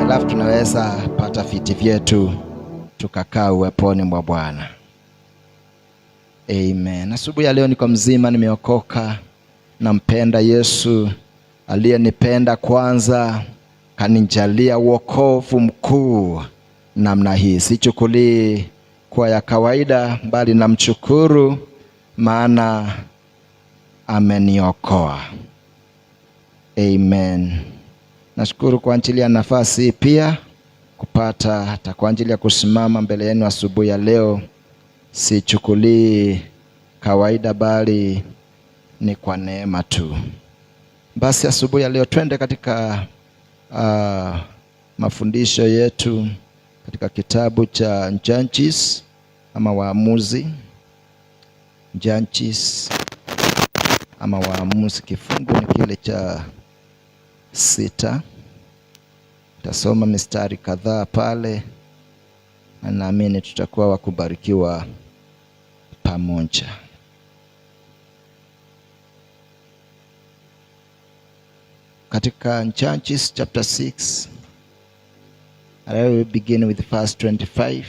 alafu tunaweza pata viti vyetu tukakaa uweponi mwa Bwana. Amen. Asubuhi ya leo niko mzima, nimeokoka, nampenda Yesu aliyenipenda kwanza, kanijalia wokovu mkuu namna hii. Sichukulii kwa ya kawaida, bali namshukuru maana ameniokoa. Amen. Nashukuru kwa ajili ya nafasi pia kupata hata kwa ajili ya kusimama mbele yenu asubuhi ya leo. Sichukulii kawaida, bali ni kwa neema tu. Basi asubuhi ya leo twende katika mafundisho yetu katika kitabu cha Judges ama Waamuzi. Judges ama Waamuzi, kifungu ni kile cha 6. Tasoma mistari kadhaa pale, na naamini tutakuwa wakubarikiwa pamoja. Katika Judges chapter 6, I will begin with verse 25.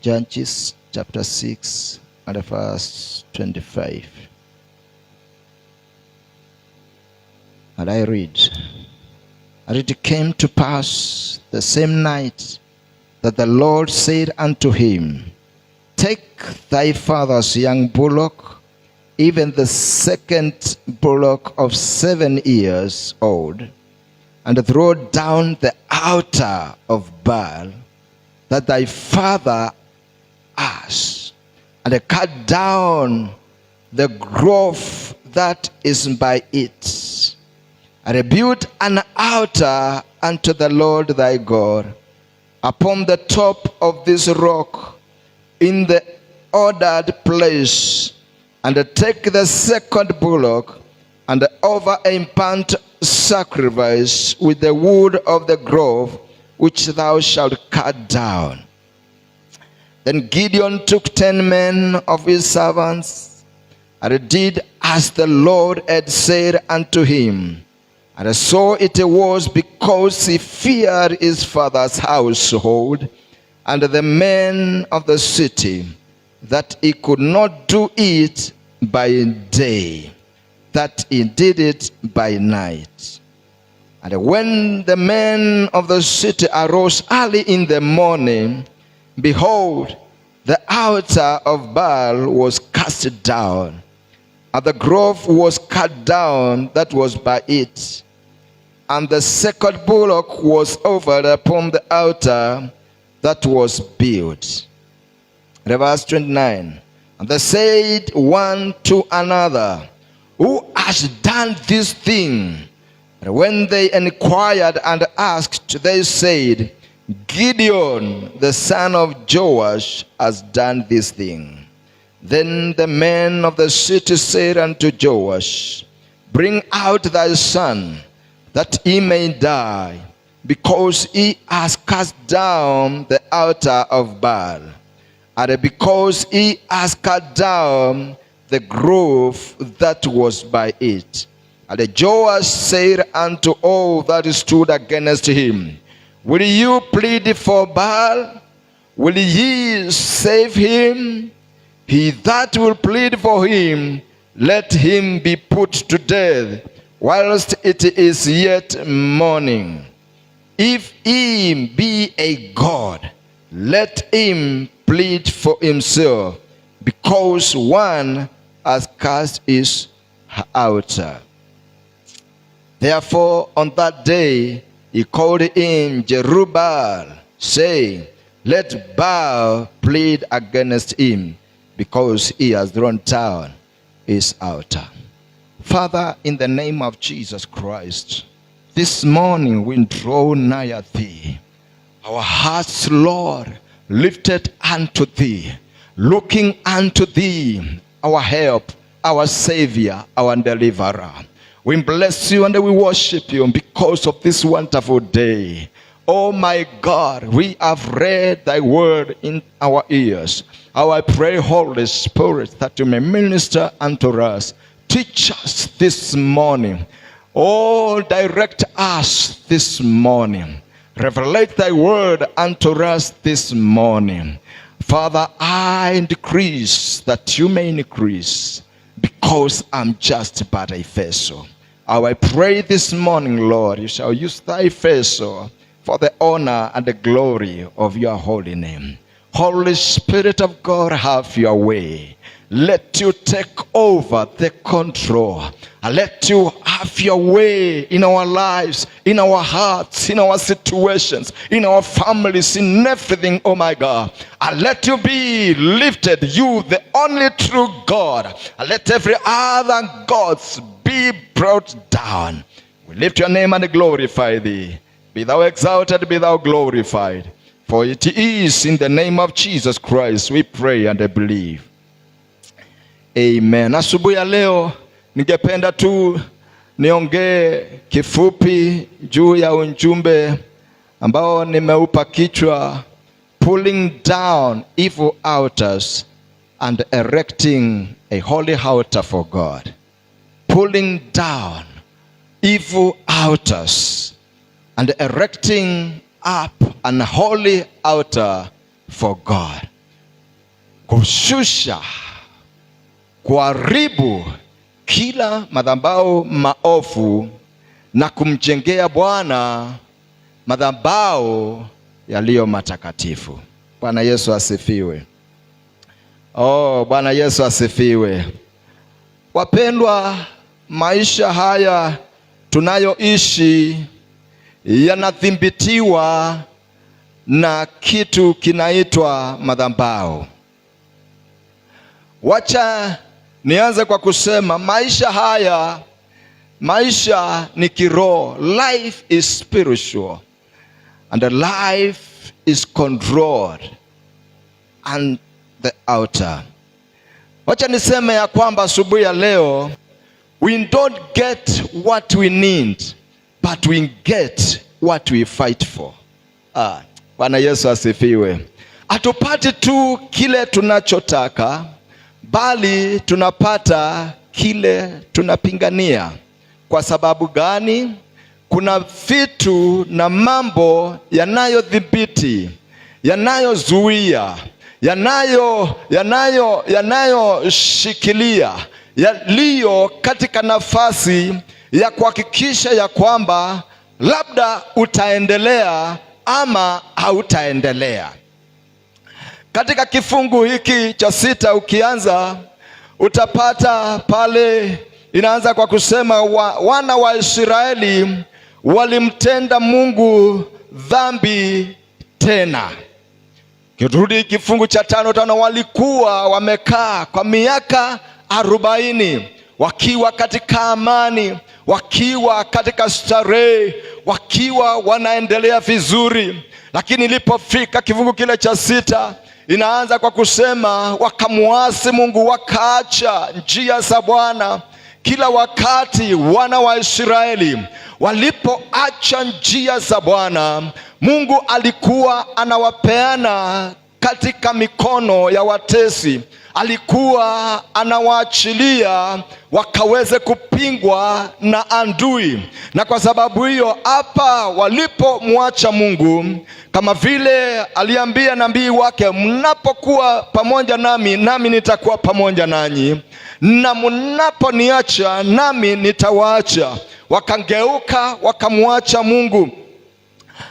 Judges chapter 6 and verse 25. And I read, "And it came to pass the same night that the Lord said unto him, Take thy father's young bullock, even the second bullock of 7 years old, and throw down the altar of Baal that thy father has, and cut down the grove that is by it, and build an altar unto the Lord thy God upon the top of this rock in the ordered place, and take the second bullock and offer a burnt sacrifice with the wood of the grove which thou shalt cut down." Then Gideon took 10 men of his servants, and did as the Lord had said unto him. And so it was, because he feared his father's household and the men of the city, that he could not do it by day, that he did it by night. And when the men of the city arose early in the morning, behold, the altar of Baal was cast down, and the grove was cut down that was by it, and the second bullock was offered upon the altar that was built. Verse 29. And they said one to another, Who has done this thing? And when they inquired and asked, they said, Gideon, the son of Joash, has done this thing. Then the men of the city said unto Joash, Bring out thy son, that he may die, because he has cast down the altar of Baal, and because he has cut down the grove that was by it. And Joash said unto all that stood against him, Will you plead for Baal? Will ye save him? He that will plead for him, let him be put to death, whilst it is yet morning. If he be a god, let him plead for himself, because one has cast his altar. Therefore on that day he called in Jerubbaal, saying, Let Baal plead against him, because he has thrown down his altar. Father, in the name of Jesus Christ, this morning we draw nigh thee. Our hearts, Lord, lifted unto thee, looking unto thee, our help, our Savior, our deliverer. We bless you and we worship you because of this wonderful day. Oh my God, we have read thy word in our ears. How I pray, Holy Spirit, that you may minister unto us. Teach us this morning. Oh, direct us this morning. Revelate thy word unto us this morning. Father, I decrease that you may increase, because I'm just but a vessel. I pray this morning, Lord, you shall use thy vessel for the honor and the glory of your holy name. Holy Spirit of God, have your way. Let you take over the control. Let you have your way in our lives, in our hearts, in our situations, in our families, in everything, oh my God. And let you be lifted, you the only true God. And let every other gods be brought down. We lift your name and glorify thee. Be thou exalted, be thou glorified. For it is in the name of Jesus Christ we pray and believe. Amen. Asubuhi ya leo ningependa tu niongee kifupi juu ya ujumbe ambao nimeupa kichwa pulling down evil altars and erecting a holy altar for God. Pulling down evil altars and erecting up an holy altar for God. Kushusha, kuharibu kila madhabahu maovu na kumjengea Bwana madhabahu yaliyo matakatifu. Bwana Yesu asifiwe. Oh, Bwana Yesu asifiwe. Wapendwa, maisha haya tunayoishi yanadhibitiwa na kitu kinaitwa madhabahu. Wacha nianze kwa kusema maisha ni kiroho. Life is spiritual and the life is controlled and the altar. Wacha niseme ya kwamba asubuhi ya leo, we don't get what we need, but we get what we fight for. Bwana Yesu asifiwe. Hatupati tu kile tunachotaka, bali tunapata kile tunapingania. Kwa sababu gani? Kuna vitu na mambo yanayodhibiti, yanayozuia, yanayoshikilia, yaliyo katika nafasi ya kuhakikisha ya kwamba labda utaendelea ama hautaendelea. Katika kifungu hiki cha 6 ukianza, utapata pale inaanza kwa kusema wana wa Israeli walimtenda Mungu dhambi tena. Kirudi kifungu cha 5 walikuwa wamekaa kwa miaka 40 wakiwa katika amani, wakiwa katika starehe, wakiwa wanaendelea vizuri. Lakini ilipofika kifungu kile cha 6, inaanza kwa kusema wakamuasi Mungu, wakaacha njia za Bwana. Kila wakati wana wa Israeli walipoacha njia za Bwana, Mungu alikuwa anawapeana katika mikono ya watesi. Alikuwa anawaachilia wakaweze kupingwa na adui. Na kwa sababu hiyo hapa walipomwacha Mungu, kama vile aliambia nabii wake, mnapokuwa pamoja nami, nami nitakuwa pamoja nanyi, na mnaponiacha, nami nitawaacha. Wakangeuka wakamwacha Mungu.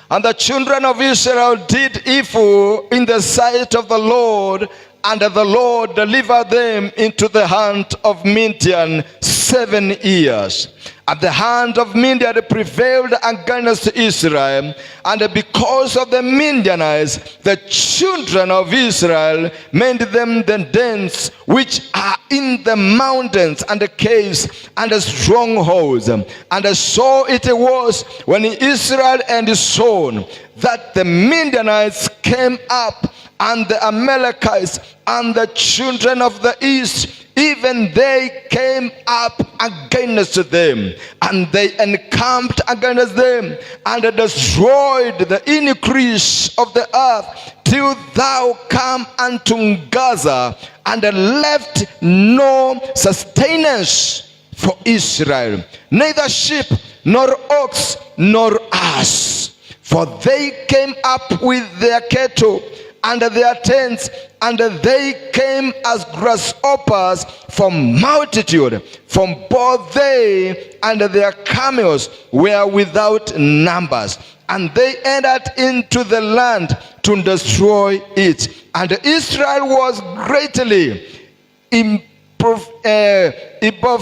And the children of Israel did evil in the sight of the Lord, and the Lord delivered them into the hand of Midian 7 years. And the hand of Midian prevailed against Israel, and because of the Midianites, the children of Israel made them the dens which are in the mountains, and the caves, and the strongholds. And so it was when Israel and saw that the Midianites came up, and the Amalekites and the children of the east, even they came up against them, and they encamped against them, and destroyed the increase of the earth, till thou come unto Gaza, and left no sustenance for Israel, neither sheep nor ox nor ass. For they came up with their cattle and their tents, and they came as grasshoppers from multitude, from both they and their camels were without numbers. And they entered into the land to destroy it. And Israel was greatly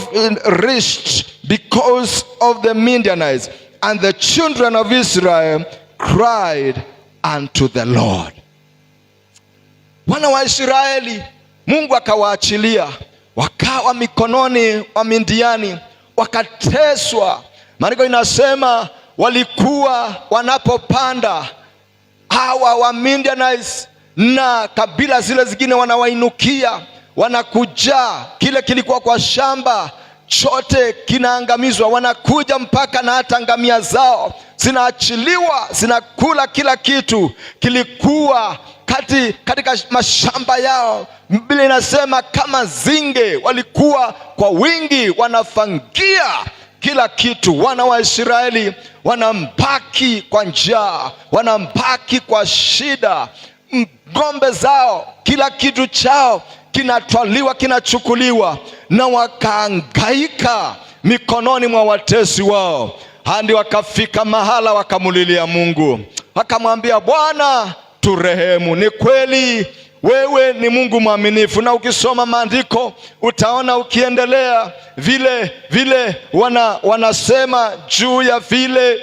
impoverished because of the Midianites. And the children of Israel cried unto the Lord. Wana wa Israeli, Mungu akawaachilia, wakawa mikononi wa Midiani, wakateswa. Maandiko inasema walikuwa wanapopanda hawa wa Midianites na kabila zile zingine wanawainukia, wanakuja, kile kilikuwa kwa shamba chote kinaangamizwa, wanakuja mpaka na hata ngamia zao zinaachiliwa, zinakula kila kitu kilikuwa katika mashamba yao. Biblia inasema kama zinge, walikuwa kwa wingi wanafangia kila kitu. Wana wa Israeli wanambaki kwa njaa, wanambaki kwa shida. Ng'ombe zao, kila kitu chao kinatwaliwa, kinachukuliwa, na wakaangaika mikononi mwa watesi wao. Hadi wakafika mahala wakamulilia Mungu, wakamwambia, Bwana turehemu. Ni kweli wewe ni Mungu mwaminifu, na ukisoma maandiko utaona ukiendelea vile wanasema juu ya vile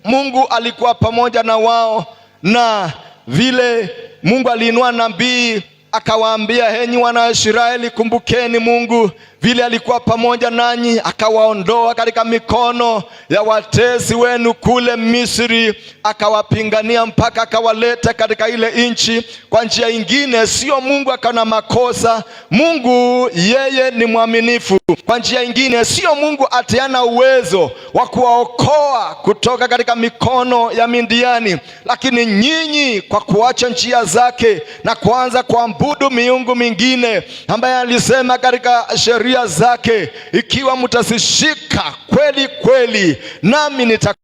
Mungu alikuwa pamoja na wao, na vile Mungu aliinua nabii akawaambia, henyi wana wa Israeli, kumbukeni Mungu vile alikuwa pamoja nanyi, akawaondoa katika mikono ya watesi wenu kule Misri, akawapingania mpaka akawaleta katika ile nchi kwa njia ingine. Sio Mungu akana makosa, Mungu yeye ni mwaminifu. Kwa njia ingine, sio Mungu atiana uwezo wa kuwaokoa kutoka katika mikono ya Midiani, lakini nyinyi kwa kuacha njia zake na kuanza kuabudu miungu mingine ambaye alisema katika sheria zake, ikiwa mtasishika kweli kweli, nami nita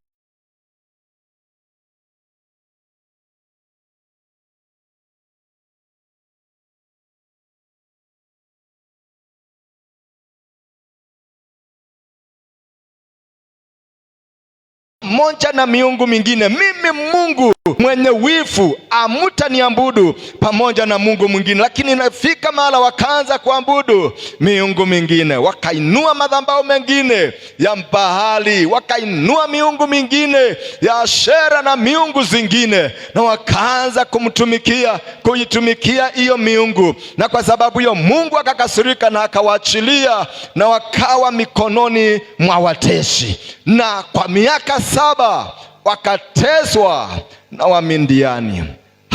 moja na miungu mingine. Mimi Mungu mwenye wivu, hamtaniabudu pamoja na Mungu mwingine. Lakini inafika mahala wakaanza kuabudu miungu mingine, wakainua madhabahu mengine ya Baali, wakainua miungu mingine ya Ashera na miungu zingine, na wakaanza kuitumikia hiyo miungu. Na kwa sababu hiyo Mungu akakasirika na akawaachilia, na wakawa mikononi mwa watesi. Na kwa miaka 7 wakateswa na Wamidiani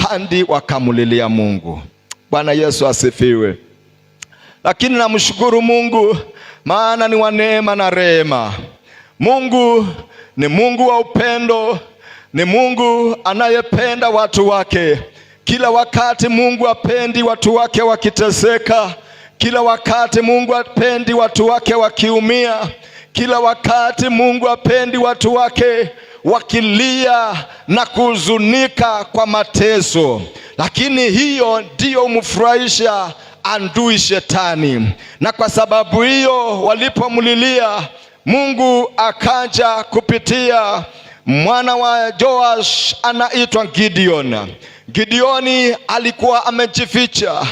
hadi wakamulilia Mungu. Bwana Yesu asifiwe. Lakini namshukuru Mungu, maana ni wa neema na rehema. Mungu ni Mungu wa upendo, ni Mungu anayependa watu wake. Kila wakati Mungu hapendi watu wake wakiteseka. Kila wakati Mungu hapendi watu wake wakiumia. Kila wakati Mungu hapendi watu wake wakilia na kuhuzunika kwa mateso. Lakini hiyo ndiyo umfurahisha adui Shetani. Na kwa sababu hiyo walipomlilia Mungu, akaja kupitia mwana wa Joash anaitwa Gideon. Gideoni alikuwa amejificha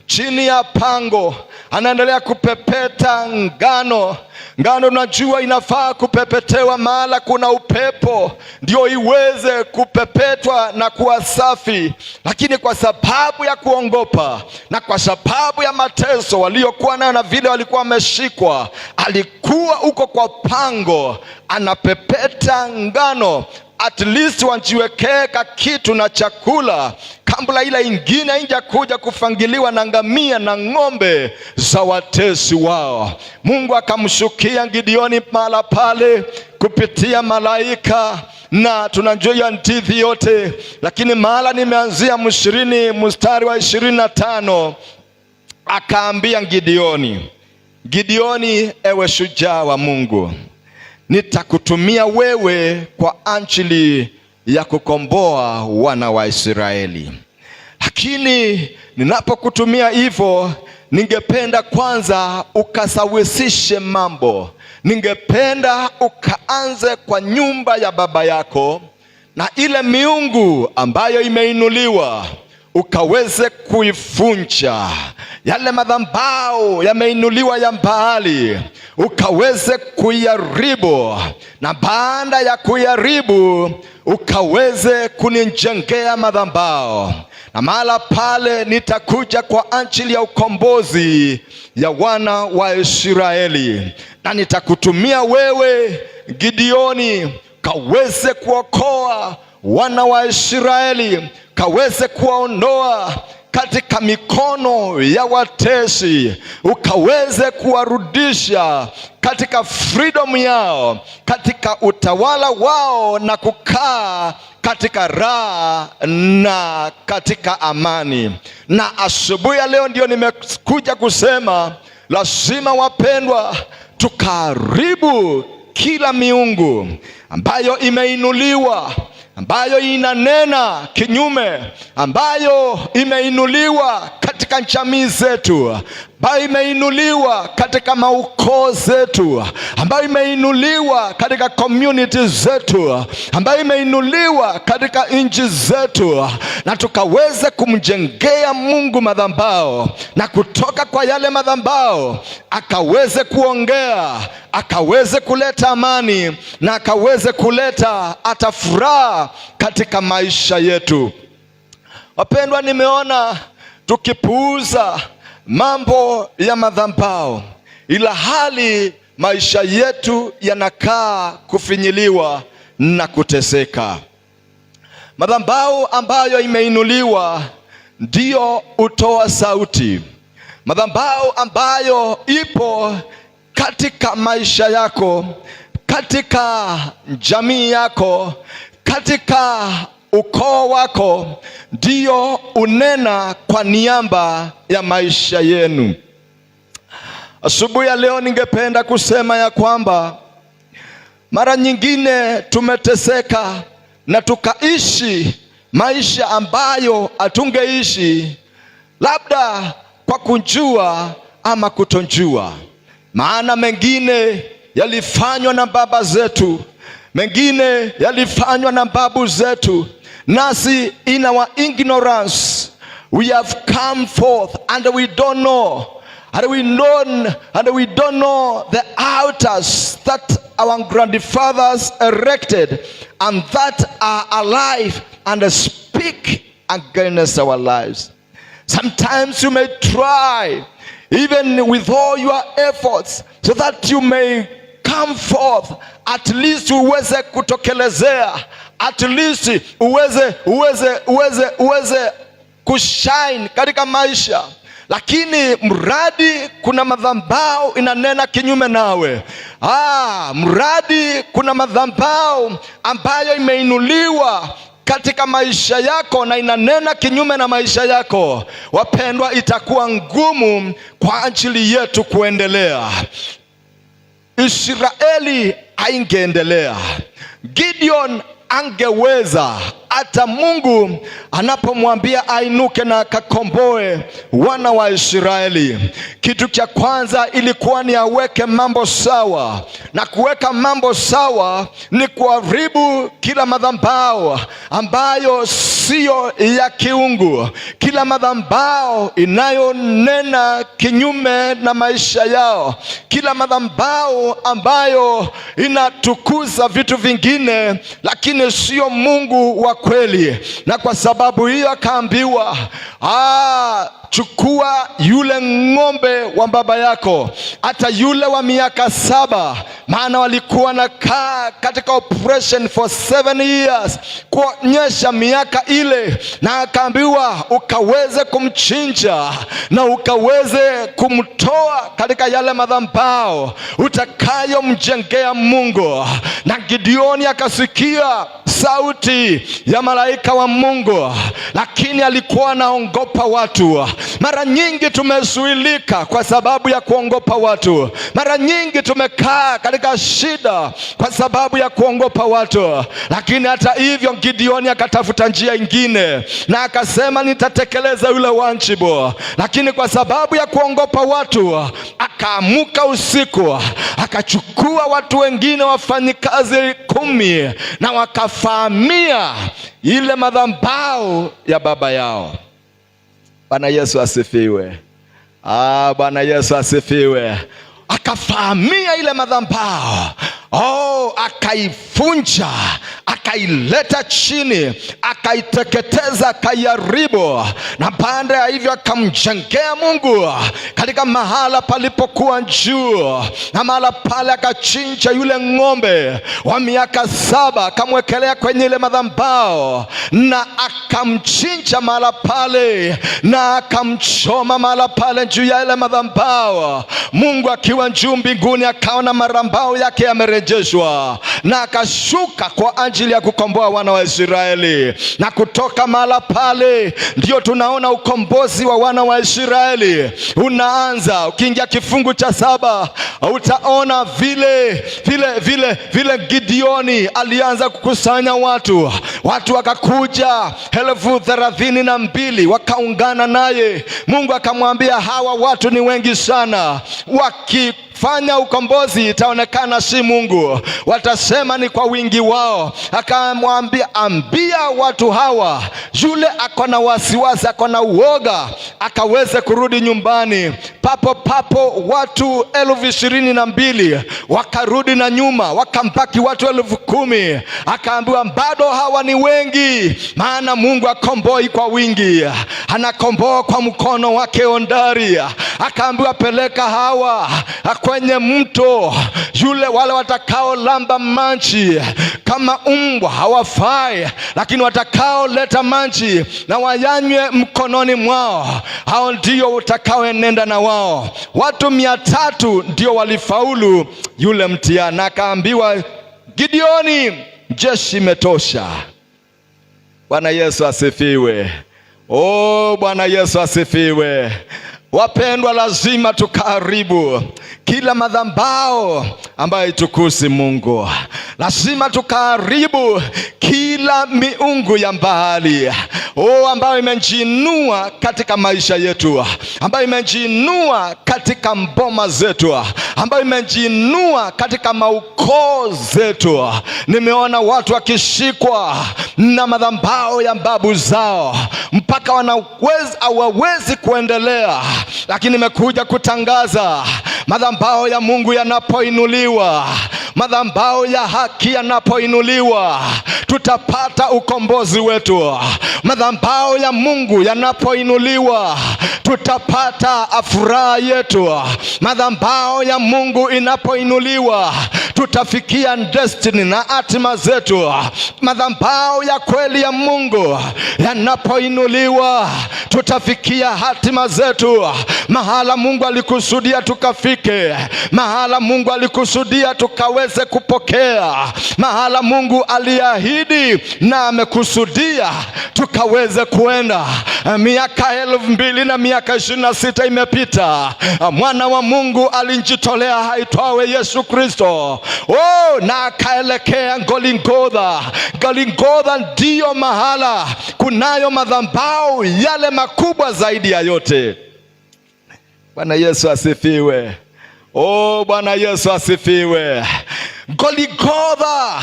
chini ya pango, anaendelea kupepeta ngano. Ngano unajua inafaa kupepetewa mahala kuna upepo ndio iweze kupepetwa na kuwa safi. Lakini kwa sababu ya kuongopa na kwa sababu ya mateso waliokuwa nayo na vile walikuwa wameshikwa, alikuwa huko kwa pango anapepeta ngano, at least wanjiwekeka kitu na chakula kabla ile ingine inja kuja kufangiliwa na ngamia na ng'ombe za watesi wao. Mungu akamshukia Gideoni mahala pale kupitia malaika, na tunajua ya hadithi yote, lakini mahala nimeanzia mstari wa 25, akaambia Gideoni, Gideoni, ewe shujaa wa Mungu, nitakutumia wewe kwa ajili ya kukomboa wana wa Israeli. Lakini ninapokutumia hivyo, ningependa kwanza ukasawisishe mambo. Ningependa ukaanze kwa nyumba ya baba yako, na ile miungu ambayo imeinuliwa ukaweze kuivunja. Yale madhabahu yameinuliwa ya Baali ukaweze kuyaribu, na baada ya kuyaribu ukaweze kunijengea madhabahu, na mahala pale nitakuja kwa ajili ya ukombozi ya wana wa Israeli, na nitakutumia wewe Gideoni kaweze kuokoa wana wa Israeli, kaweze kuwaondoa katika mikono ya watesi, ukaweze kuwarudisha katika freedom yao, katika utawala wao, na kukaa katika raha na katika amani. Na asubuhi ya leo ndio nimekuja kusema, lazima wapendwa, tukaribu kila miungu ambayo imeinuliwa, ambayo inanena kinyume, ambayo imeinuliwa katika jamii zetu, ambayo imeinuliwa katika maukoo zetu, ambayo imeinuliwa katika community zetu, ambayo imeinuliwa katika nchi zetu, na tukaweze kumjengea Mungu madhabahu, na kutoka kwa yale madhabahu akaweze kuongea, akaweze kuleta amani, na akaweze kuleta hata furaha katika maisha yetu. Wapendwa, nimeona tukipuuza mambo ya madhabahu, ila hali maisha yetu yanakaa kufinyiliwa na kuteseka. Madhabahu ambayo imeinuliwa ndiyo utoa sauti. Madhabahu ambayo ipo katika maisha yako, katika jamii yako, katika ukoo wako, ndiyo unena kwa niaba ya maisha yenu. Asubuhi ya leo ningependa kusema ya kwamba mara nyingine tumeteseka na tukaishi maisha ambayo hatungeishi, labda kwa kujua ama kutojua. Maana mengine yalifanywa na baba zetu, mengine yalifanywa na babu zetu, nasi in our ignorance we have come forth and we don't know, and we don't know the altars that our grandfathers erected and that are alive and speak against our lives. Sometimes you may try even with all your efforts so that you may come forth, at least uweze kutokelezea, at least uweze kushine katika maisha. Lakini mradi kuna madhabahu inanena kinyume nawe, mradi kuna madhabahu ambayo imeinuliwa katika maisha yako na inanena kinyume na maisha yako, wapendwa, itakuwa ngumu kwa ajili yetu kuendelea. Israeli haingeendelea, Gideon angeweza, hata Mungu anapomwambia ainuke na akakomboe wana wa Israeli. Kitu cha kwanza ilikuwa ni aweke mambo sawa, na kuweka mambo sawa ni kuharibu kila madhabahu ambayo siyo ya kiungu, kila madhabahu inayonena kinyume na maisha yao, kila madhabahu ambayo inatukuza vitu vingine lakini sio Mungu wa kweli. Na kwa sababu hiyo akaambiwa, chukua yule ng'ombe wa baba yako, hata yule wa miaka 7, maana walikuwa nakaa katika operation for 7 years, kuonyesha miaka ile. Na akaambiwa ukaweze kumchinja na ukaweze kumtoa katika yale madhabahu utakayomjengea Mungu. Na Gideoni akasikia sauti ya malaika wa Mungu, lakini alikuwa anaogopa watu, Mara nyingi tumezuilika kwa sababu ya kuongopa watu. Mara nyingi tumekaa katika shida kwa sababu ya kuongopa watu. Lakini hata hivyo Gideoni akatafuta njia ingine na akasema, nitatekeleza yule wajibu. Lakini kwa sababu ya kuongopa watu, akaamuka usiku, akachukua watu wengine wafanyikazi 10 na wakafahamia ile madhabahu ya baba yao. Bwana Yesu asifiwe. Bwana Yesu asifiwe. Akafahamia ile madhabahu. Akaivunja, akaileta chini, akaiteketeza, akaiharibu. Na baada ya hivyo akamjengea Mungu katika mahala palipokuwa juu. Na mahala pale akachinja yule ng'ombe wa miaka 7, akamwekelea kwenye ile madhabahu, na akamchinja mahala pale, na akamchoma mahala pale juu ya ile madhabahu. Mungu akiwa juu mbinguni akaona madhabahu yake yamerejeshwa, na akashuka kwa ajili ya kukomboa wana wa Israeli. Na kutoka mahala pale ndio tunaona ukombozi wa wana wa Israeli unaanza. Ukiingia kifungu cha 7 utaona vile Gideoni alianza kukusanya watu wakakuja 32,000 wakaungana naye. Mungu akamwambia, hawa watu ni wengi sana, wakifanya ukombozi itaonekana si Mungu, watasema ni kwa wingi wao. Akamwambia, ambia watu hawa, yule ako na wasiwasi, ako na uoga, akaweze kurudi nyumbani. Papo watu 22,000 wakarudi na nyuma, wakambaki watu 10,000. Akaambiwa, bado hawa ni wengi, maana Mungu akomboi kwa wingi, anakomboa kwa mkono wake ondari. Akaambiwa, peleka hawa kwenye mto, wale watakao lamba maji kama umbwa hawafai, lakini watakao leta maji na wayanywe mkononi mwao, hao ndio utakaoenenda na wao. Watu 300 ndio walifaulu yule mtihani. Akaambiwa Gideoni, jeshi imetosha. Bwana Yesu asifiwe. Bwana Yesu asifiwe. Wapendwa, lazima tukaharibu kila madhabahu ambayo itukusi Mungu. Lazima tukaharibu kila miungu ya mbali ambayo imejinua katika maisha yetu, ambayo imejinua katika mboma zetu, ambayo imejinua katika maukoo zetu. Nimeona watu wakishikwa na madhabahu ya babu zao mpaka hawawezi kuendelea. Lakini nimekuja kutangaza, madhabahu ya Mungu yanapoinuliwa, madhabahu ya haki yanapoinuliwa, tutapata ukombozi wetu. Madhabahu ya Mungu yanapoinuliwa, tutapata furaha yetu. Madhabahu ya Mungu inapoinuliwa, tutafikia destiny na hatima zetu. Madhabahu ya kweli ya Mungu yanapoinuliwa, tutafikia hatima zetu. Mahala Mungu alikusudia tukafike, mahala Mungu alikusudia tukaweze kupokea, mahala Mungu aliahidi na amekusudia tukaweze kuenda. Miaka 2026 imepita, mwana wa Mungu alijitolea haitwawe Yesu Kristo, na akaelekea Golgotha. Golgotha ndiyo mahala kunayo madhabahu yale makubwa zaidi ya yote. Bwana Yesu asifiwe. Bwana Yesu asifiwe. Golgotha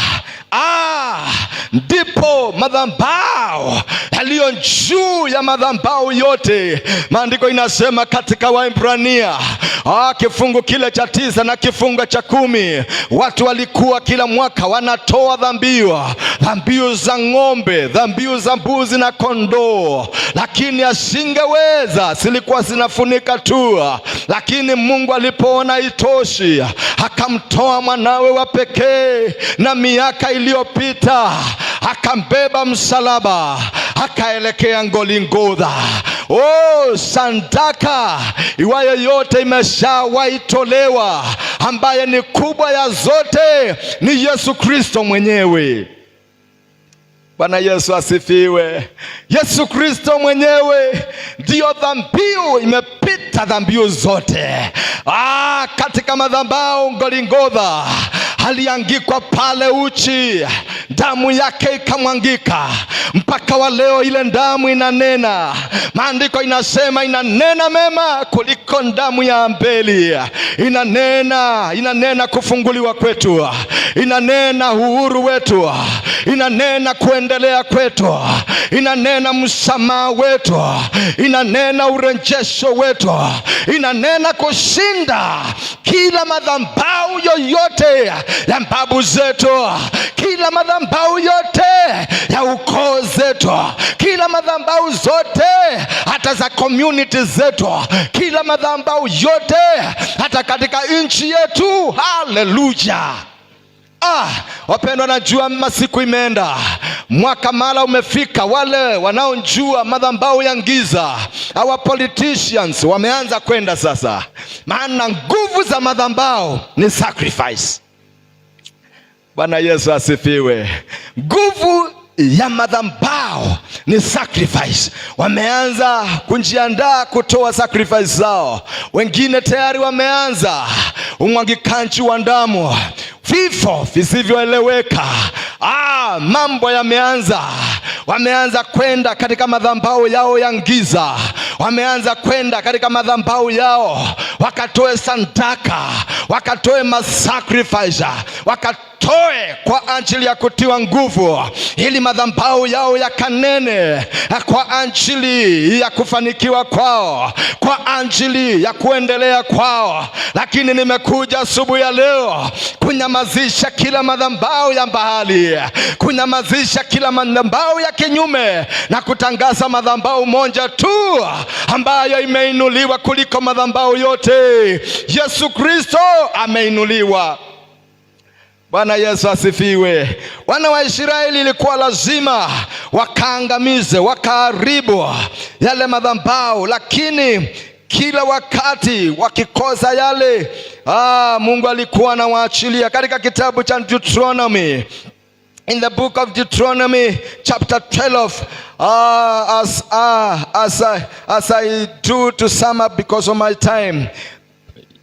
ndipo madhabahu yaliyo juu ya madhabahu yote. Maandiko inasema katika Waebrania kifungu kile cha 9 na kifungu cha 10, watu walikuwa kila mwaka wanatoa dhambiu za ng'ombe, dhambiu za mbuzi na kondoo, lakini asingeweza, zilikuwa zinafunika tu. Lakini Mungu alipoona itoshi, akamtoa mwanawe wa pekee, na miaka iliyopita akambeba msalaba, akaelekea Golgotha. Sadaka iwayo yote imeshawaitolewa, ambaye ni kubwa ya zote ni Yesu Kristo mwenyewe. Bwana Yesu asifiwe. Yesu Kristo mwenyewe ndiyo dhabihu, imepita dhabihu zote. Katika madhabahu Golgotha aliangikwa pale uchi, damu yake ikamwangika. Mpaka wa leo ile damu inanena. Maandiko inasema inanena mema kuliko damu ya Abeli. Inanena kufunguliwa kwetu, inanena uhuru wetu, inanena kuendelea kwetu, inanena msamaha wetu, inanena urejesho wetu, inanena kushinda kila madhabahu yoyote ya babu zetu, kila madhabahu yote ya ukoo zetu, kila madhabahu zote hata za community zetu, kila madhabahu yote hata katika nchi yetu. Haleluya. Wapendwa, najua masiku imeenda, mwaka mara umefika. Wale wanaojua madhabahu ya giza, our politicians wameanza kwenda sasa, maana nguvu za madhabahu ni sacrifice. Bwana Yesu asifiwe. Nguvu ya madhabahu ni sacrifice. Wameanza kujiandaa kutoa sacrifice zao. Wengine tayari wameanza umwagikaji wa damu, vifo visivyoeleweka. Mambo yameanza. Wameanza kwenda katika madhabahu yao ya giza, wameanza kwenda katika madhabahu yao, wakatoe sadaka, wakatoe masacrifice, wakatoe kwa ajili ya kutiwa nguvu, ili madhabahu yao yakanene kwa ajili ya kufanikiwa kwao, kwa ajili ya kuendelea kwao. Lakini nimekuja asubuhi ya leo kunyamazisha kila madhabahu ya bahali, kunyamazisha kila madhabahu ya kinyume, na kutangaza madhabahu moja tu ambayo imeinuliwa kuliko madhabahu yote. Yesu Kristo ameinuliwa. Bwana Yesu asifiwe. Wana wa Israeli ilikuwa lazima wakaangamize, wakaharibu yale madhabahu, lakini kila wakati wakikosa yale, Mungu alikuwa anawaachilia. Katika kitabu cha Deuteronomy, in the book of Deuteronomy chapter 12, as I do to sum up because of my time,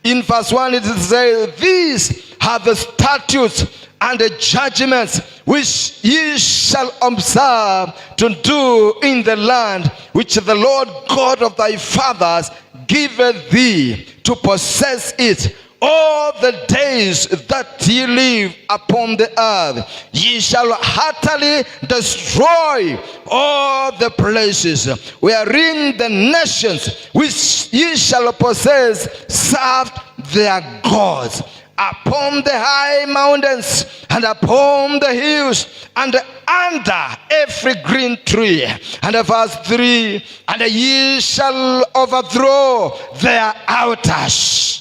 in verse 1 it says, "These are the statutes and the judgments which ye shall observe to do in the land which the Lord God of thy fathers giveth thee to possess it all the days that ye live upon the earth. Ye shall utterly destroy all the places wherein the nations which ye shall possess served their gods, upon the high mountains and upon the hills and under every green tree." And verse 3, "And ye shall overthrow their altars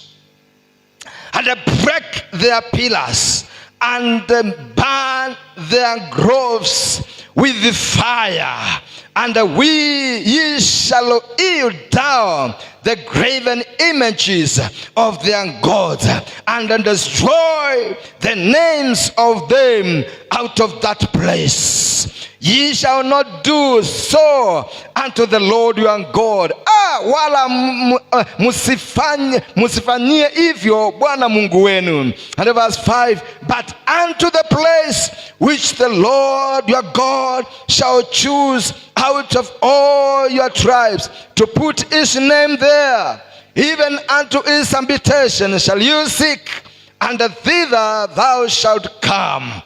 and break their pillars and burn their groves with the fire. And ye shall hew down the graven images of their gods, and destroy the names of them out of that place. Ye shall not do so unto the Lord your God." Wala musifanyie hivyo Bwana Mungu wenu. And verse 5, "But unto the place which the Lord your God shall choose out of all your tribes to put his name there, even unto his habitation shall you seek, and thither thou shalt come."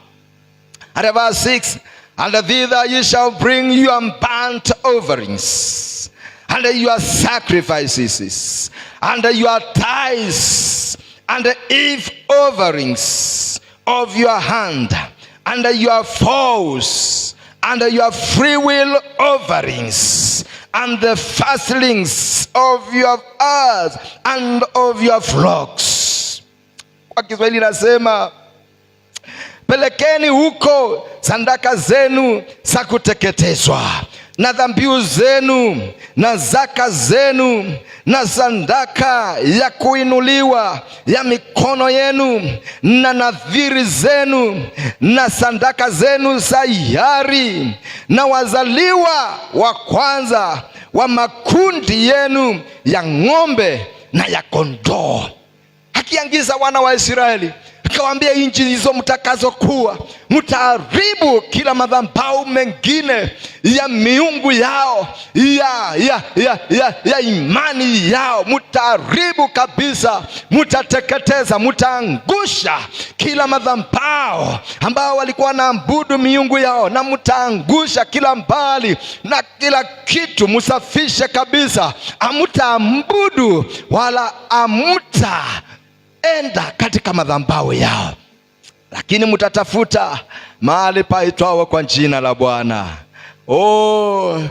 And verse 6, "And thither ye shall bring your burnt offerings, and your sacrifices, and your tithes, and heave offerings of your hand, and your vows, and your freewill offerings, and the firstlings of your herds and of your flocks." Kwa Kiswahili nasema pelekeni huko sadaka zenu za kuteketezwa na dhabihu zenu na zaka zenu na sadaka ya kuinuliwa ya mikono yenu na nadhiri zenu na sadaka zenu za hiari na wazaliwa wa kwanza wa makundi yenu ya ng'ombe na ya kondoo. Akiangiza wana wa Israeli, akawaambia, nchi hizo mtakazokuwa, mtaharibu kila madhabahu mengine ya miungu yao, ya imani yao. Mtaharibu kabisa, mtateketeza, mtaangusha kila madhabahu ambao walikuwa wanaabudu miungu yao, na mtaangusha kila mbali na kila kitu. Msafishe kabisa, hamtaabudu wala enda katika madhabahu yao, lakini mtatafuta mahali paitwao kwa jina la Bwana.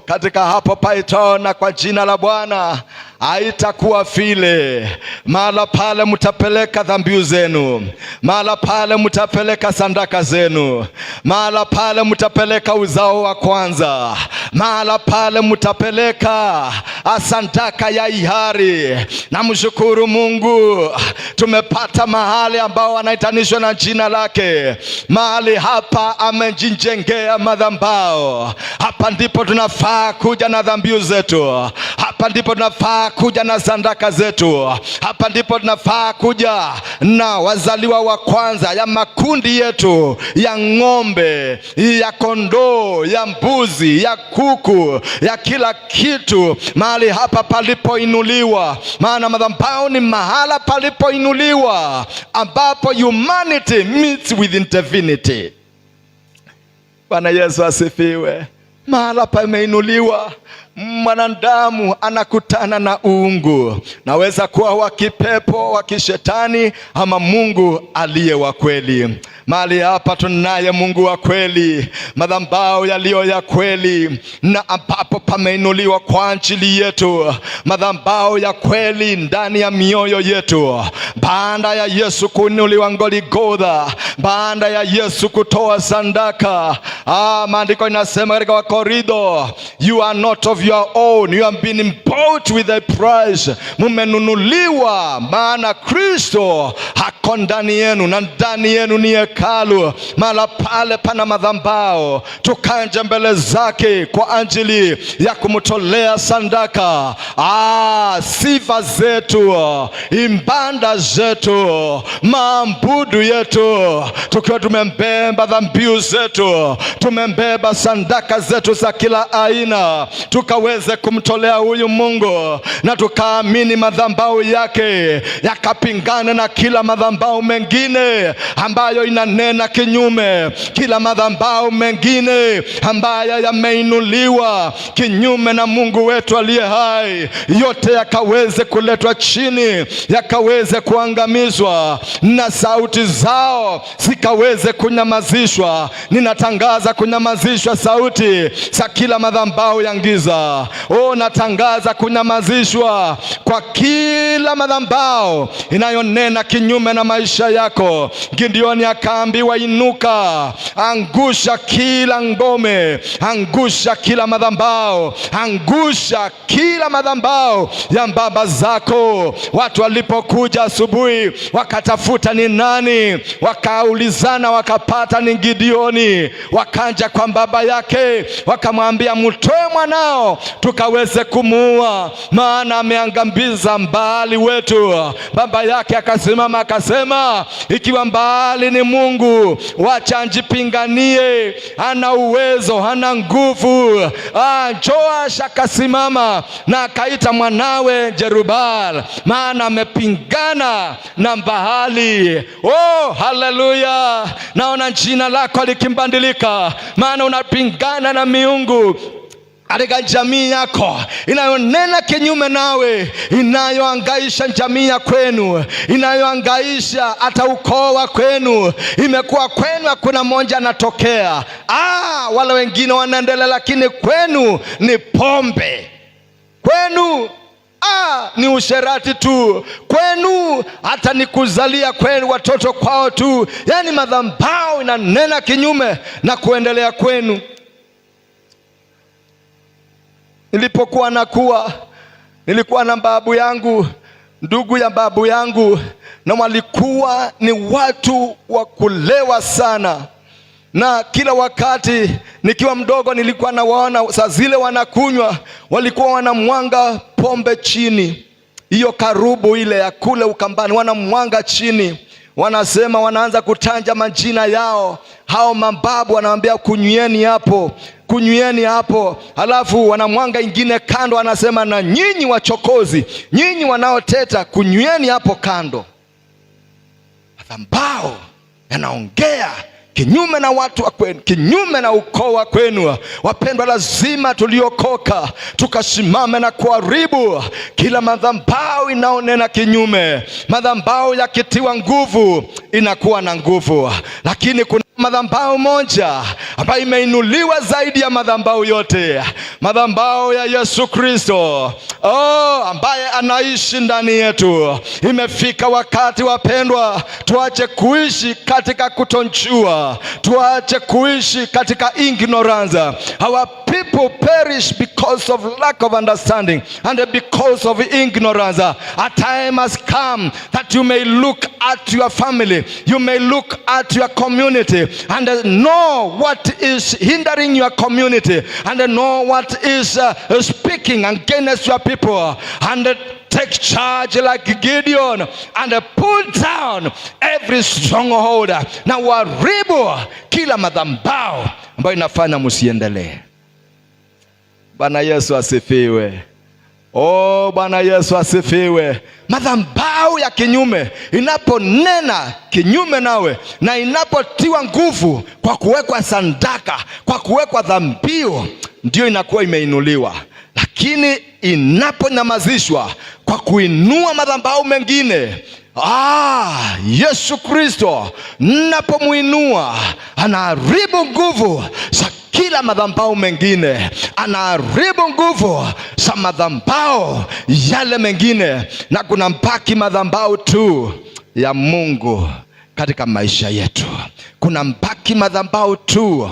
Katika hapo paitwao na kwa jina la Bwana haitakuwa vile. Mahala pale mtapeleka dhabihu zenu, mahala pale mtapeleka sadaka zenu, mahala pale mtapeleka uzao wa kwanza, mahala pale mtapeleka sadaka ya hiari. Na mshukuru Mungu, tumepata mahali ambao anaitanishwa na jina lake. Mahali hapa amejijengea madhabahu. Hapa ndipo tunafaa kuja na dhabihu zetu, hapa ndipo tunafaa kuja na sadaka zetu, hapa ndipo tunafaa kuja na wazaliwa wa kwanza ya makundi yetu, ya ng'ombe, ya kondoo, ya mbuzi, ya kuku, ya kila kitu. Mahali hapa palipoinuliwa, maana madhabahu ni mahala palipoinuliwa, ambapo humanity meets with divinity. Bwana Yesu asifiwe. Mahala pameinuliwa, mwanadamu anakutana na uungu. Naweza kuwa wa kipepo, wa kishetani, ama Mungu aliye wa kweli. Mahali hapa tunaye Mungu wa kweli, madhabahu yaliyo ya kweli, na ambapo pameinuliwa kwa ajili yetu, madhabahu ya kweli ndani ya mioyo yetu. Baada ya Yesu kuinuliwa Golgotha, baada ya Yesu kutoa sadaka, maandiko inasema katika Wakorintho, you are not of your own, you have been bought with a price. Mumenunuliwa, maana Kristo hako ndani yenu, na ndani yenu ni hekalu. Mahala pale pana madhabahu, tukanje mbele zake kwa ajili ya kumtolea sadaka sifa zetu, ibada zetu, maambudu yetu, tukiwa tumembeba dhabihu zetu, tumembeba sadaka zetu za kila aina, tukaweze kumtolea huyu Mungu, na tukaamini madhabahu yake yakapingana na kila madhabahu mengine ambayo inanena kinyume, kila madhabahu mengine ambayo yameinuliwa kinyume na Mungu wetu aliye hai, yote yakaweze kuletwa chini, yakaweze kuangamizwa, na sauti zao zikaweze kunyamazishwa. Ninatangaza kunyamazishwa sauti za kila madhabahu ya giza. Natangaza kunyamazishwa kwa kila madhabahu inayonena kinyume na maisha yako. Gideoni akaambiwa, inuka, angusha kila ngome, angusha kila madhabahu, angusha kila madhabahu ya baba zako. Watu walipokuja asubuhi wakatafuta ni nani, wakaulizana, wakapata ni Gideoni. Wakaja kwa baba yake, wakamwambia, mtoe mwanao tukaweze kumuua, maana ameangamiza mbali wetu. Baba yake akasimama akasema, ikiwa mbali ni Mungu, wacha anjipinganie, hana uwezo, hana nguvu. Joash akasimama na akaita mwanawe Jerubal, maana amepingana na Baali. Haleluya! Naona jina lako likimbadilika, maana unapingana na miungu katika jamii yako inayonena kinyume nawe, inayoangaisha jamii ya kwenu, inayoangaisha hata ukoo wa kwenu. Imekuwa kwenu hakuna mmoja anatokea, wala wengine wanaendelea, lakini kwenu ni pombe, kwenu ni usherati tu kwenu, hata ni kuzalia kwenu watoto kwao tu. Yani madhabahu inanena kinyume na kuendelea kwenu. Nilipokuwa nakuwa, nilikuwa na babu yangu, ndugu ya babu yangu, na walikuwa ni watu wa kulewa sana. Na kila wakati nikiwa mdogo nilikuwa nawaona saa zile wanakunywa, walikuwa wanamwanga pombe chini, hiyo karubu ile ya kule Ukambani, wanamwanga chini. Wanasema, wanaanza kutanja majina yao, hao mababu wanawaambia kunyweni hapo, kunyweni hapo. Halafu wanamwanga ingine kando, anasema, na nyinyi wachokozi, nyinyi wanaoteta, kunyweni hapo kando. Madhabahu yanaongea kinyume na watu wa kwenu, kinyume na ukoo wa kwenu. Wapendwa, lazima tuliokoka tukasimame na kuharibu kila madhabahu inaonena kinyume. Madhabahu yakitiwa nguvu inakuwa na nguvu, lakini kuna madhabahu moja ambayo imeinuliwa zaidi ya madhabahu yote, madhabahu ya Yesu Kristo, ambaye anaishi ndani yetu. Imefika wakati, wapendwa, tuache kuishi katika kutojua, tuache kuishi katika ignorance. Our people perish because of lack of understanding and because of ignorance. A time has come that you may look at your family, you may look at your community and know what is hindering your community, and know what is speaking against your people, and take charge like Gideon and pull down every stronghold, na uharibu kila madhabahu ambayo inafanya msiendelee. Bwana Yesu asifiwe. Bwana Yesu asifiwe. Madhabahu ya kinyume inaponena kinyume nawe, na inapotiwa nguvu kwa kuwekwa sadaka, kwa kuwekwa dhabihu, ndio inakuwa imeinuliwa. Lakini inaponyamazishwa kwa kuinua madhabahu mengine, Yesu Kristo napomuinua, anaharibu nguvu za kila madhabahu mengine, anaharibu nguvu za madhabahu yale mengine, na kuna mpaki madhabahu tu ya Mungu katika maisha yetu. Kuna mpaki madhabahu tu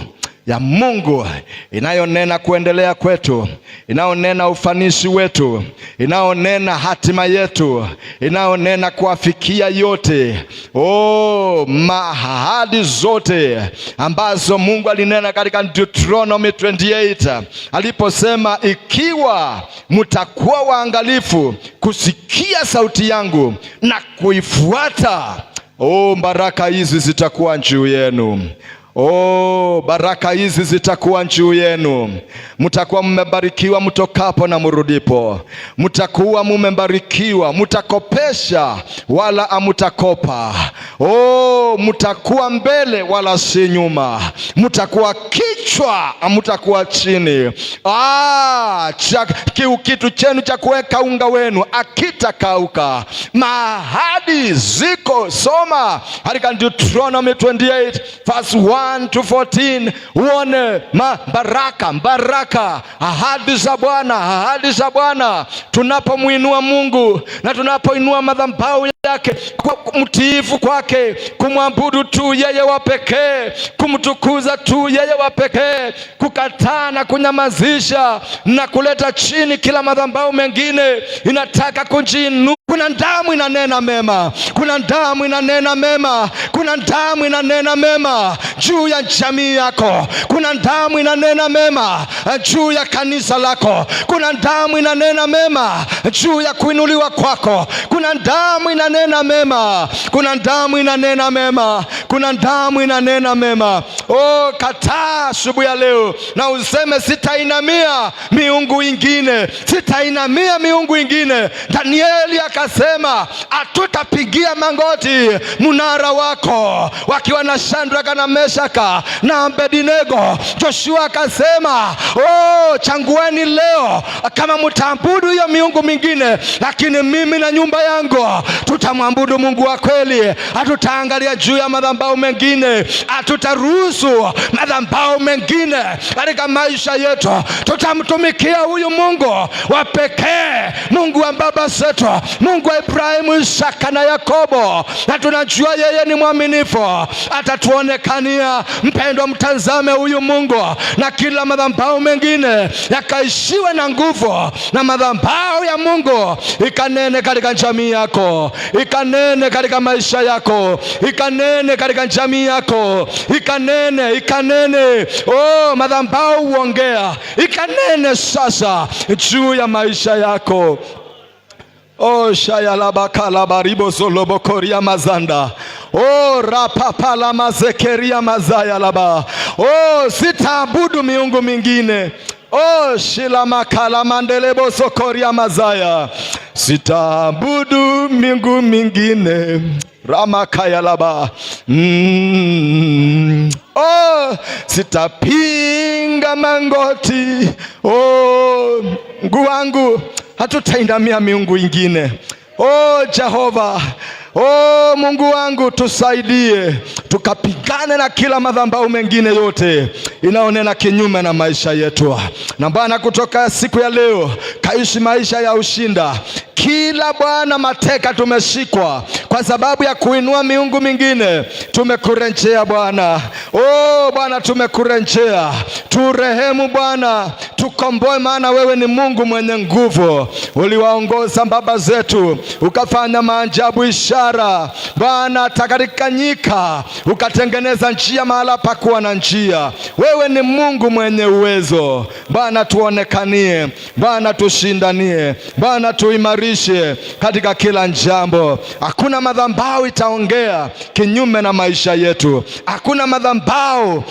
ya Mungu inayonena kuendelea kwetu, inayonena ufanisi wetu, inayonena hatima yetu, inayonena kuafikia yote. Ahadi zote ambazo Mungu alinena katika Deuteronomy 28 aliposema, ikiwa mtakuwa waangalifu kusikia sauti yangu na kuifuata, baraka hizi zitakuwa juu yenu. Baraka hizi zitakuwa juu yenu. Mtakuwa mmebarikiwa mtokapo na mrudipo. Mtakuwa mmebarikiwa, mtakopesha wala hamtakopa. Mtakuwa mbele wala si nyuma. Mtakuwa kichwa, hamtakuwa chini. Kitu chenu cha kuweka unga wenu akitakauka. Mahadi ziko, soma katika Deuteronomy 28 verse 1 to 14, uone baraka, ahadi za Bwana, ahadi za Bwana. Tunapomuinua Mungu na tunapoinua madhabahu yake, mtiifu kwake, kumwabudu tu yeye wa pekee, kumtukuza tu yeye wa pekee, kukataa na kunyamazisha na kuleta chini kila madhabahu mengine inataka kujiinua. Kuna damu inanena mema, kuna damu inanena mema, kuna damu inanena mema juu ya jamii yako, kuna damu inanena mema juu ya kanisa lako, kuna damu inanena mema juu ya kuinuliwa kwako, kuna damu inanena mema, kuna damu inanena mema, kuna damu inanena mema. Kataa asubuhi ya leo na useme, sitainamia miungu ingine, sitainamia miungu ingine. Danieli akasema, hatutapigia magoti mnara wako, wakiwa na Shadraka na Meshaka na Abednego. Joshua akasema, changueni leo kama mtaabudu hiyo miungu mingine, lakini mimi na nyumba yangu tutamwabudu Mungu wa kweli. Hatutaangalia juu ya madhabahu mengine, hatutaruhusu madhabahu mengine katika maisha yetu. Tutamtumikia huyu Mungu wa pekee, Mungu wa baba zetu, Mungu wa Ibrahimu, Isaka na Yakobo, na tunajua yeye ni mwaminifu, atatuonekania. Mpendwa, mtazame huyu Mungu, na kila madhabahu mengine yakaishiwe na nguvu, na madhabahu ya Mungu ikanene katika jamii yako, ikanene katika maisha yako, ikanene katika jamii yako, ikanene. Madhabahu huongea, ikanene sasa juu ya maisha yako. Shayalabakalabaribos zolobokoria mazanda. Rapapala mazekeria mazaya laba. Sitaabudu miungu mingine. Shilamakala mandelebo sokoria mazaya. Sitaabudu miungu mingine. Ramakaya laba. Sitapinga mangoti. Mungu wangu, hatutainamia miungu ingine. Jehova, Mungu wangu, tusaidie tukapigane na kila madhabahu mengine yote inaonena kinyume na maisha yetu. Na Bwana, kutoka siku ya leo kaishi maisha ya ushinda. Kila Bwana mateka tumeshikwa kwa sababu ya kuinua miungu mingine, tumekurejea Bwana. Bwana, tumekurejea. Turehemu Bwana, tukomboe, maana wewe ni Mungu mwenye nguvu. Uliwaongoza baba zetu, ukafanya maajabu, ishara Bwana, katika nyika ukatengeneza njia mahala pakuwa na njia. Wewe ni Mungu mwenye uwezo Bwana, tuonekanie Bwana, tushindanie Bwana, tuimarishe katika kila jambo. Hakuna madhabahu itaongea kinyume na maisha yetu. Hakuna madhabahu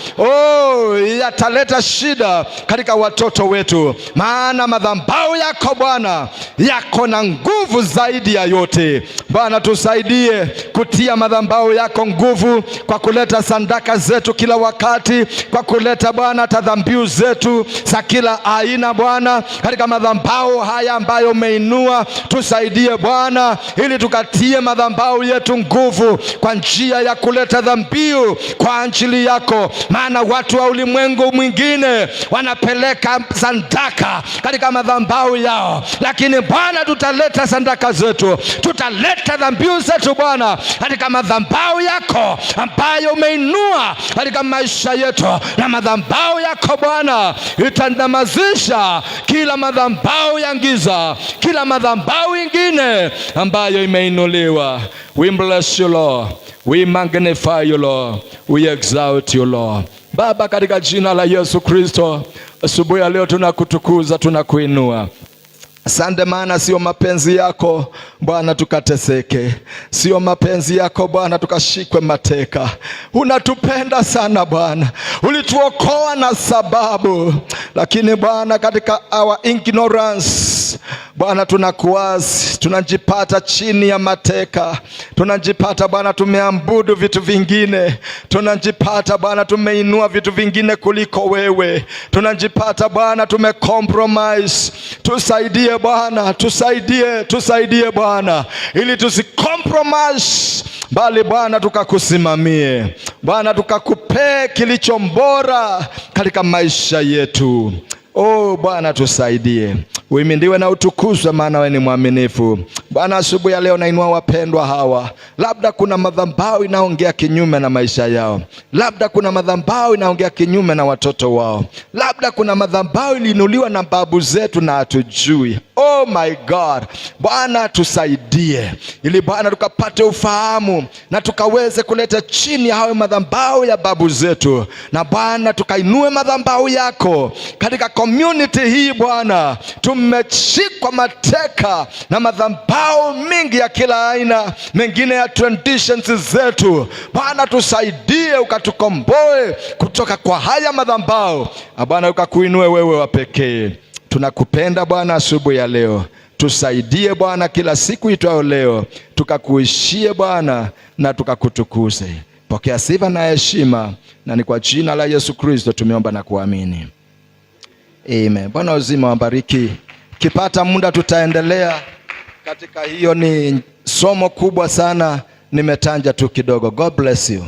yataleta shida katika watoto wetu, maana madhabahu yako Bwana yako na nguvu zaidi ya yote. Bwana, tusaidie kutia madhabahu yako nguvu kwa kuleta sadaka zetu kila wakati, kwa kuleta Bwana tadhambiu zetu za kila aina Bwana katika madhabahu haya ambayo umeinua. Tusaidie Bwana ili tukatie madhabahu yetu nguvu kwa njia ya kuleta dhambiu kwa ajili yako, maana watu wa ulimwengu mwingine wanapeleka sadaka katika madhabahu yao, lakini Bwana tutaleta sadaka zetu, tutaleta dhambiu zetu Bwana katika madhabahu yako ambayo umeinua katika maisha yetu. Na madhabahu yako Bwana itanyamazisha kila madhabahu ya giza, kila madhabahu ingine ambayo imeinuliwa. We bless you Lord, we magnify you Lord, we exalt you Lord. Baba, katika jina la Yesu Kristo, asubuhi ya leo tunakutukuza, tunakuinua. Asante, maana sio mapenzi yako Bwana tukateseke, sio mapenzi yako Bwana tukashikwe mateka. Unatupenda sana Bwana, ulituokoa na sababu, lakini Bwana katika our ignorance Bwana tunakuasi, tunajipata chini ya mateka, tunajipata Bwana tumeabudu vitu vingine, tunajipata Bwana tumeinua vitu vingine kuliko wewe, tunajipata Bwana tumecompromise. Tusaidie Bwana, tusaidie Bwana ili tusicompromise, bali Bwana tukakusimamie Bwana, tukakupee kilicho bora katika maisha yetu. Bwana tusaidie. Uimidiwe na utukuzwe, maana wewe ni mwaminifu. Bwana, asubuhi ya leo nainua wapendwa hawa. Labda kuna madhabahu inaongea kinyume na maisha yao, labda kuna madhabahu inaongea kinyume na watoto wao, labda kuna madhabahu iliinuliwa na babu zetu na hatujui. Oh my God, Bwana tusaidie ili Bwana tukapate ufahamu na tukaweze kuleta chini ya hayo madhabahu ya babu zetu, na Bwana tukainue madhabahu yako katika community hii. Bwana, tumeshikwa mateka na madhabahu mingi ya kila aina, mengine ya traditions zetu. Bwana tusaidie, ukatukomboe kutoka kwa haya madhabahu, na Bwana ukakuinue wewe wa pekee. Tunakupenda Bwana asubuhi ya leo. Tusaidie Bwana kila siku itwayo leo tukakuishie Bwana na tukakutukuze. Pokea sifa na heshima, na ni kwa jina la Yesu Kristo tumeomba na kuamini. Amen. Bwana uzima wabariki. Kipata muda tutaendelea katika hiyo, ni somo kubwa sana, nimetanja tu kidogo. God bless you.